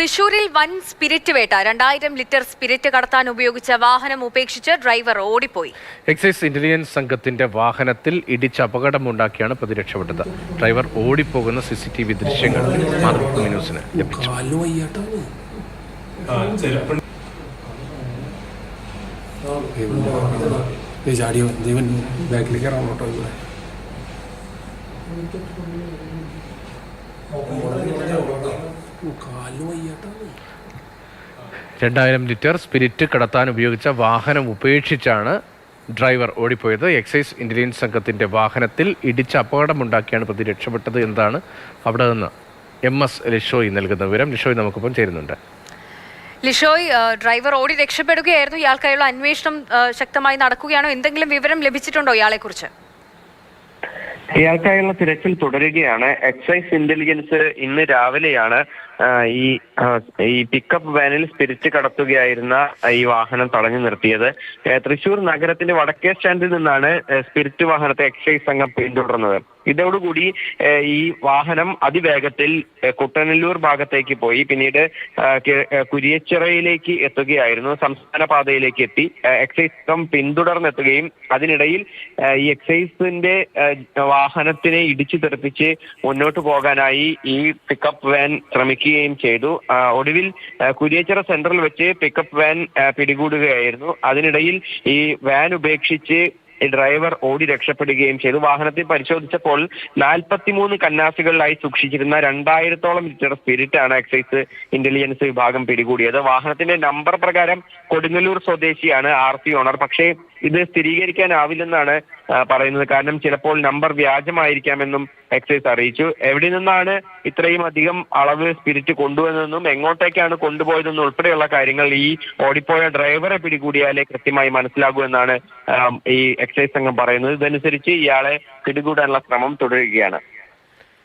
തൃശൂരിൽ വൻ സ്പിരിറ്റ് വേട്ട. 2000 ലിറ്റർ സ്പിരിറ്റ് കടത്താൻ ഉപയോഗിച്ച വാഹനം ഉപേക്ഷിച്ച് ഡ്രൈവർ ഓടിപ്പോയി. എക്സൈസ് ഇന്റലിജൻസ് സംഘത്തിന്റെ വാഹനത്തിൽ ഇടിച്ച് അപകടമുണ്ടാക്കിയാണ് പ്രതി രക്ഷപ്പെട്ടത്. ഡ്രൈവർ ഓടിപ്പോകുന്ന CCTV ദൃശ്യങ്ങൾ മാതൃഭൂമി ന്യൂസിന് ലഭിച്ചു. രണ്ടായിരം ലിറ്റർ സ്പിരിറ്റ് കടത്താൻ ഉപയോഗിച്ച വാഹനം ഉപേക്ഷിച്ചാണ് ഡ്രൈവർ ഓടിപ്പോയത്. എക്സൈസ് ഇന്റലിജൻസ് സംഘത്തിന്റെ വാഹനത്തിൽ ഇടിച്ച് അപകടമുണ്ടാക്കിയാണ് പ്രതി രക്ഷപ്പെട്ടത് എന്നതാണ് അവിടെ നിന്ന് MS ലിഷോയ് നൽകുന്ന വിവരം. ലിഷോയ് നമുക്കൊപ്പം ചേരുന്നുണ്ട്. ലിഷോയ്, ഡ്രൈവർ ഓടി രക്ഷപ്പെടുകയായിരുന്നു. ഇയാൾക്കായുള്ള അന്വേഷണം ശക്തമായി നടക്കുകയാണോ? എന്തെങ്കിലും വിവരം ലഭിച്ചിട്ടുണ്ടോ ഇയാളെ കുറിച്ച്? ഇയാൾക്കായുള്ള തിരച്ചിൽ തുടരുകയാണ്. എക്സൈസ് ഇന്റലിജൻസ് ഇന്ന് രാവിലെയാണ് ഈ പിക്കപ്പ് വാനിൽ സ്പിരിറ്റ് കടത്തുകയായിരുന്ന ഈ വാഹനം തടഞ്ഞു നിർത്തിയത്. തൃശൂർ നഗരത്തിന്റെ വടക്കേ സ്റ്റാൻഡിൽ നിന്നാണ് സ്പിരിറ്റ് വാഹനത്തെ എക്സൈസ് സംഘം പിന്തുടർന്നത്. ഇതോടുകൂടി ഈ വാഹനം അതിവേഗത്തിൽ കുട്ടനെല്ലൂർ ഭാഗത്തേക്ക് പോയി. പിന്നീട് കുരിയച്ചിറയിലേക്ക് എത്തുകയായിരുന്നു. സംസ്ഥാന പാതയിലേക്ക് എത്തി. എക്സൈസ് സംഘം പിന്തുടർന്നെത്തുകയും അതിനിടയിൽ ഈ എക്സൈസിന്റെ വാഹനത്തിനെ ഇടിച്ചു തെറിപ്പിച്ച് മുന്നോട്ട് പോകാനായി ഈ പിക്കപ്പ് വാൻ ശ്രമിക്കുകയും ചെയ്തു. ഒടുവിൽ കുരിയച്ചിറ സെന്ററിൽ വെച്ച് പിക്കപ്പ് വാൻ പിടികൂടുകയായിരുന്നു. അതിനിടയിൽ ഈ വാൻ ഉപേക്ഷിച്ച് ഡ്രൈവർ ഓടി രക്ഷപ്പെടുകയും ചെയ്തു. വാഹനത്തിൽ പരിശോധിച്ചപ്പോൾ 43 കന്നാസുകളിലായി സൂക്ഷിച്ചിരുന്ന 2000-ഓളം ലിറ്റർ സ്പിരിറ്റ് ആണ് എക്സൈസ് ഇന്റലിജൻസ് വിഭാഗം പിടികൂടിയത്. വാഹനത്തിന്റെ നമ്പർ പ്രകാരം കൊടുങ്ങല്ലൂർ സ്വദേശിയാണ് RC ഓണർ. പക്ഷേ ഇത് സ്ഥിരീകരിക്കാനാവില്ലെന്നാണ് പറയുന്നത്. കാരണം ചിലപ്പോൾ നമ്പർ വ്യാജമായിരിക്കാമെന്നും എക്സൈസ് അറിയിച്ചു. എവിടെ നിന്നാണ് ഇത്രയും അധികം അളവ് സ്പിരിറ്റ് കൊണ്ടുവന്നതെന്നും എങ്ങോട്ടേക്കാണ് കൊണ്ടുപോയതെന്നും ഉൾപ്പെടെയുള്ള കാര്യങ്ങൾ ഈ ഓടിപ്പോയ ഡ്രൈവറെ പിടികൂടിയാലേ കൃത്യമായി മനസ്സിലാകൂ എന്നാണ് ഈ എക്സൈസ് സംഘം പറയുന്നത്. ഇതനുസരിച്ച് ഇയാളെ പിടികൂടാനുള്ള ശ്രമം തുടരുകയാണ്.